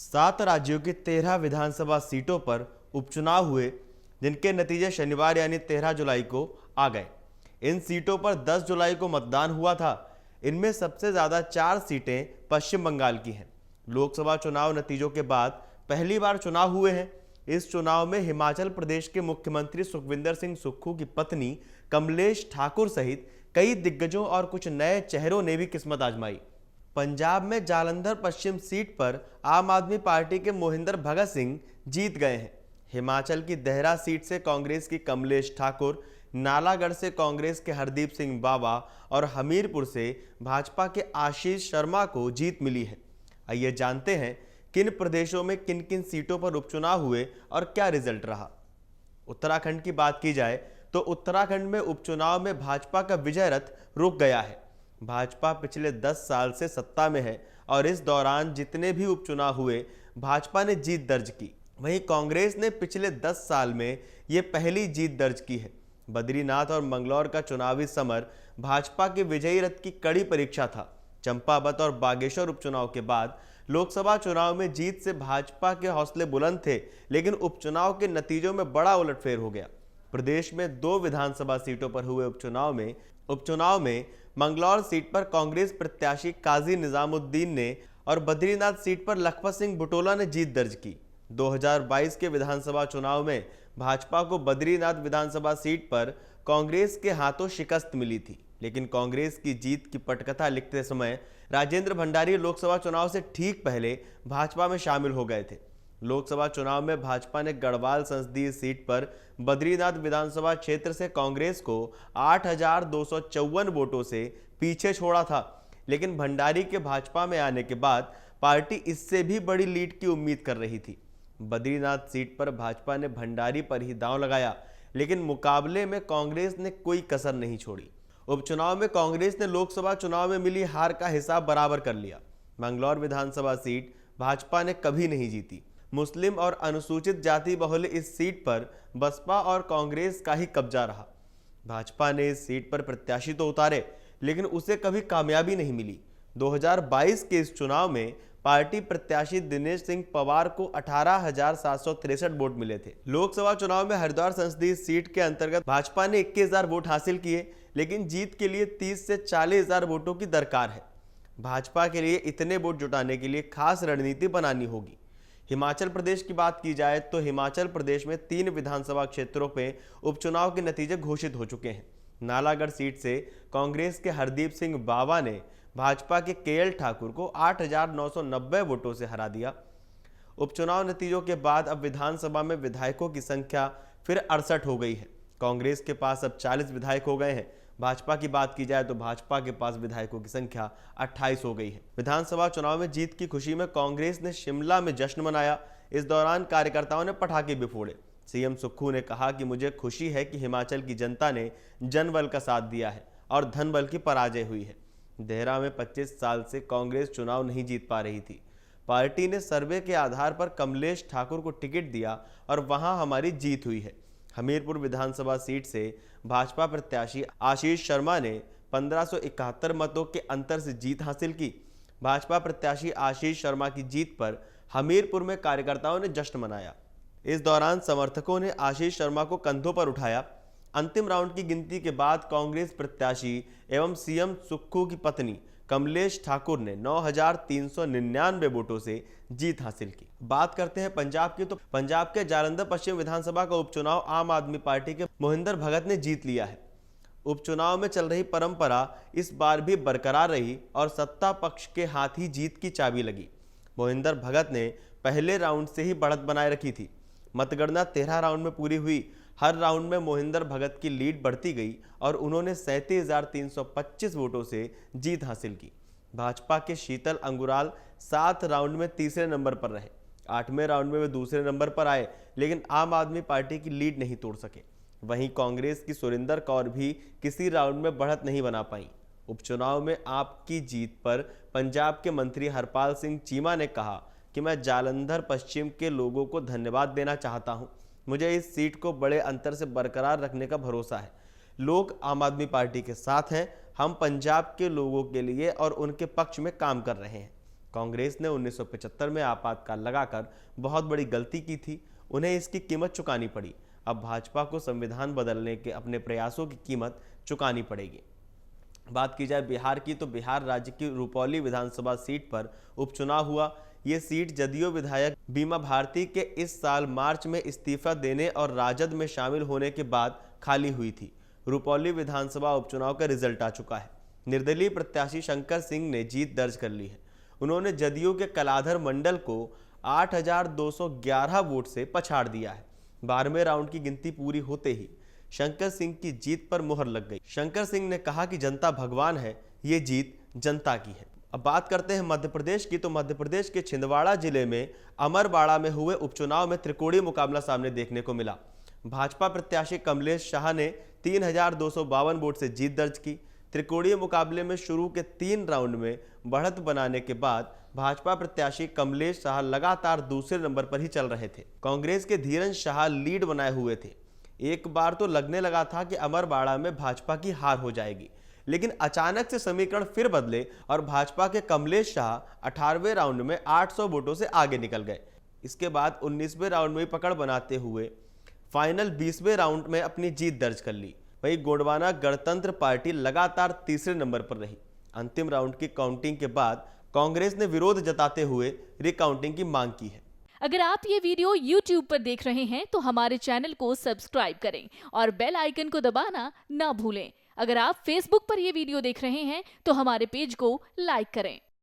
7 राज्यों की 13 विधानसभा सीटों पर उपचुनाव हुए, जिनके नतीजे शनिवार यानी 13 जुलाई को आ गए। इन सीटों पर 10 जुलाई को मतदान हुआ था। इनमें सबसे ज्यादा 4 सीटें पश्चिम बंगाल की हैं। लोकसभा चुनाव नतीजों के बाद पहली बार चुनाव हुए हैं। इस चुनाव में हिमाचल प्रदेश के मुख्यमंत्री सुखविंदर सिंह सुक्खू की पत्नी कमलेश ठाकुर सहित कई दिग्गजों और कुछ नए चेहरों ने भी किस्मत आजमाई। पंजाब में जालंधर पश्चिम सीट पर आम आदमी पार्टी के मोहिंदर भगत सिंह जीत गए हैं। हिमाचल की देहरा सीट से कांग्रेस की कमलेश ठाकुर, नालागढ़ से कांग्रेस के हरदीप सिंह बावा और हमीरपुर से भाजपा के आशीष शर्मा को जीत मिली है। आइए जानते हैं किन प्रदेशों में किन किन सीटों पर उपचुनाव हुए और क्या रिजल्ट रहा। उत्तराखंड की बात की जाए तो उत्तराखंड में उपचुनाव में भाजपा का विजय रथ रुक गया है। भाजपा पिछले 10 साल से सत्ता में है और इस दौरान जितने भी उपचुनाव हुए भाजपा ने जीत दर्ज की। वहीं कांग्रेस ने पिछले 10 साल में ये पहली जीत दर्ज की है। बद्रीनाथ और मंगलौर का चुनावी समर भाजपा के विजयी रथ की कड़ी परीक्षा था। चंपावत और बागेश्वर उपचुनाव के बाद लोकसभा चुनाव में जीत से भाजपा के हौसले बुलंद थे, लेकिन उपचुनाव के नतीजों में बड़ा उलटफेर हो गया। प्रदेश में 2 विधानसभा सीटों पर हुए उपचुनाव में मंगलौर सीट पर कांग्रेस प्रत्याशी काजी निजामुद्दीन ने और बद्रीनाथ सीट पर लखपत सिंह बुटोला ने जीत दर्ज की। 2022 के विधानसभा चुनाव में भाजपा को बद्रीनाथ विधानसभा सीट पर कांग्रेस के हाथों शिकस्त मिली थी, लेकिन कांग्रेस की जीत की पटकथा लिखते समय राजेंद्र भंडारी लोकसभा चुनाव से ठीक पहले भाजपा में शामिल हो गए थे। लोकसभा चुनाव में भाजपा ने गढ़वाल संसदीय सीट पर बद्रीनाथ विधानसभा क्षेत्र से कांग्रेस को 8,254 वोटों से पीछे छोड़ा था, लेकिन भंडारी के भाजपा में आने के बाद पार्टी इससे भी बड़ी लीड की उम्मीद कर रही थी। बद्रीनाथ सीट पर भाजपा ने भंडारी पर ही दांव लगाया, लेकिन मुकाबले में कांग्रेस ने कोई कसर नहीं छोड़ी। उपचुनाव में कांग्रेस ने लोकसभा चुनाव में मिली हार का हिसाब बराबर कर लिया। मंगलौर विधानसभा सीट भाजपा ने कभी नहीं जीती। मुस्लिम और अनुसूचित जाति बहुल इस सीट पर बसपा और कांग्रेस का ही कब्जा रहा। भाजपा ने इस सीट पर प्रत्याशी तो उतारे, लेकिन उसे कभी कामयाबी नहीं मिली। 2022 के इस चुनाव में पार्टी प्रत्याशी दिनेश सिंह पवार को 18,763 वोट मिले थे। लोकसभा चुनाव में हरिद्वार संसदीय सीट के अंतर्गत भाजपा ने 21,000 वोट हासिल किए, लेकिन जीत के लिए 30 से 40,000 वोटों की दरकार है। भाजपा के लिए इतने वोट जुटाने के लिए खास रणनीति बनानी होगी। हिमाचल प्रदेश की बात की जाए तो हिमाचल प्रदेश में 3 विधानसभा क्षेत्रों पे उपचुनाव के नतीजे घोषित हो चुके हैं। नालागढ़ सीट से कांग्रेस के हरदीप सिंह बावा ने भाजपा के केएल ठाकुर को 8,990 वोटों से हरा दिया। उपचुनाव नतीजों के बाद अब विधानसभा में विधायकों की संख्या फिर 68 हो गई है। कांग्रेस के पास अब 40 विधायक हो गए हैं। भाजपा की बात की जाए तो भाजपा के पास विधायकों की संख्या 28 हो गई है। विधानसभा चुनाव में जीत की खुशी में कांग्रेस ने शिमला में जश्न मनाया। इस दौरान कार्यकर्ताओं ने पटाखे भी फोड़े। सीएम सुक्खू ने कहा कि मुझे खुशी है कि हिमाचल की जनता ने जनबल का साथ दिया है और धनबल की पराजय हुई है। देहरा में 25 साल से कांग्रेस चुनाव नहीं जीत पा रही थी। पार्टी ने सर्वे के आधार पर कमलेश ठाकुर को टिकट दिया और वहां हमारी जीत हुई है। हमीरपुर विधानसभा सीट से भाजपा प्रत्याशी आशीष शर्मा ने 1571 मतों के अंतर से जीत हासिल की। भाजपा प्रत्याशी आशीष शर्मा की जीत पर हमीरपुर में कार्यकर्ताओं ने जश्न मनाया। इस दौरान समर्थकों ने आशीष शर्मा को कंधों पर उठाया। अंतिम राउंड की गिनती के बाद कांग्रेस प्रत्याशी एवं सीएम सुक्खू की पत्नी कमलेश ठाकुर ने 9,399 वोटों से जीत हासिल की। बात करते हैं पंजाब की, तो पंजाब के जालंधर पश्चिम विधानसभा का उपचुनाव आम आदमी पार्टी के मोहिंदर भगत ने जीत लिया है। उपचुनाव में चल रही परंपरा इस बार भी बरकरार रही और सत्ता पक्ष के हाथ ही जीत की चाबी लगी। मोहिंदर भगत ने पहले राउंड से ही बढ़त बनाए रखी थी। मतगणना 13 राउंड में पूरी हुई। हर राउंड में मोहिंदर भगत की लीड बढ़ती गई और उन्होंने 37,325 वोटों से जीत हासिल की। भाजपा के शीतल अंगुराल 7 राउंड में तीसरे नंबर पर रहे। 8वें राउंड में वे दूसरे नंबर पर आए, लेकिन आम आदमी पार्टी की लीड नहीं तोड़ सके। वहीं कांग्रेस की सुरिंदर कौर भी किसी राउंड में बढ़त नहीं बना पाई। उपचुनाव में आपकी जीत पर पंजाब के मंत्री हरपाल सिंह चीमा ने कहा कि मैं जालंधर पश्चिम के लोगों को धन्यवाद देना चाहता हूं। मुझे इस सीट को बड़े अंतर से बरकरार रखने का भरोसा है। लोग आम आदमी पार्टी के साथ हैं। हम पंजाब के लोगों के लिए और उनके पक्ष में काम कर रहे हैं। कांग्रेस ने 1975 में आपातकाल लगाकर बहुत बड़ी गलती की थी, उन्हें इसकी कीमत चुकानी पड़ी। अब भाजपा को संविधान बदलने के अपने प्रयासों की कीमत चुकानी पड़ेगी। बात की जाए बिहार की, तो बिहार राज्य की रुपौली विधानसभा सीट पर उपचुनाव हुआ। ये सीट जदयू विधायक बीमा भारती के इस साल मार्च में इस्तीफा देने और राजद में शामिल होने के बाद खाली हुई थी। रुपौली विधानसभा उपचुनाव का रिजल्ट आ चुका है। निर्दलीय प्रत्याशी शंकर सिंह ने जीत दर्ज कर ली है। उन्होंने जदयू के कलाधर मंडल को 8,211 वोट से पछाड़ दिया है। 12वें राउंड की गिनती पूरी होते ही शंकर सिंह की जीत पर मुहर लग गई। शंकर सिंह ने कहा कि जनता भगवान है, ये जीत जनता की है। अब बात करते हैं मध्य प्रदेश की, तो मध्य प्रदेश के छिंदवाड़ा जिले में अमरवाड़ा में हुए उपचुनाव में त्रिकोणीय मुकाबला सामने देखने को मिला। भाजपा प्रत्याशी कमलेश शाह ने 3,252 वोट से जीत दर्ज की। त्रिकोणीय मुकाबले में शुरू के 3 राउंड में बढ़त बनाने के बाद भाजपा प्रत्याशी कमलेश शाह लगातार दूसरे नंबर पर ही चल रहे थे। कांग्रेस के धीरज शाह लीड बनाए हुए थे। एक बार तो लगने लगा था कि अमरवाड़ा में भाजपा की हार हो जाएगी, लेकिन अचानक से समीकरण फिर बदले और भाजपा के कमलेश शाह 18वें राउंड में 800 वोटों से आगे निकल गए। इसके बाद 19वें राउंड में पकड़ बनाते हुए फाइनल 20वें राउंड में अपनी जीत दर्ज कर ली। वहीं गोंडवाना गणतंत्र पार्टी लगातार तीसरे नंबर पर रही। अंतिम राउंड की काउंटिंग के बाद कांग्रेस ने विरोध जताते हुए रिकाउंटिंग की मांग की है। अगर आप ये वीडियो YouTube पर देख रहे हैं तो हमारे चैनल को सब्सक्राइब करें और बेल आइकन को दबाना ना भूलें। अगर आप Facebook पर ये वीडियो देख रहे हैं तो हमारे पेज को लाइक करें।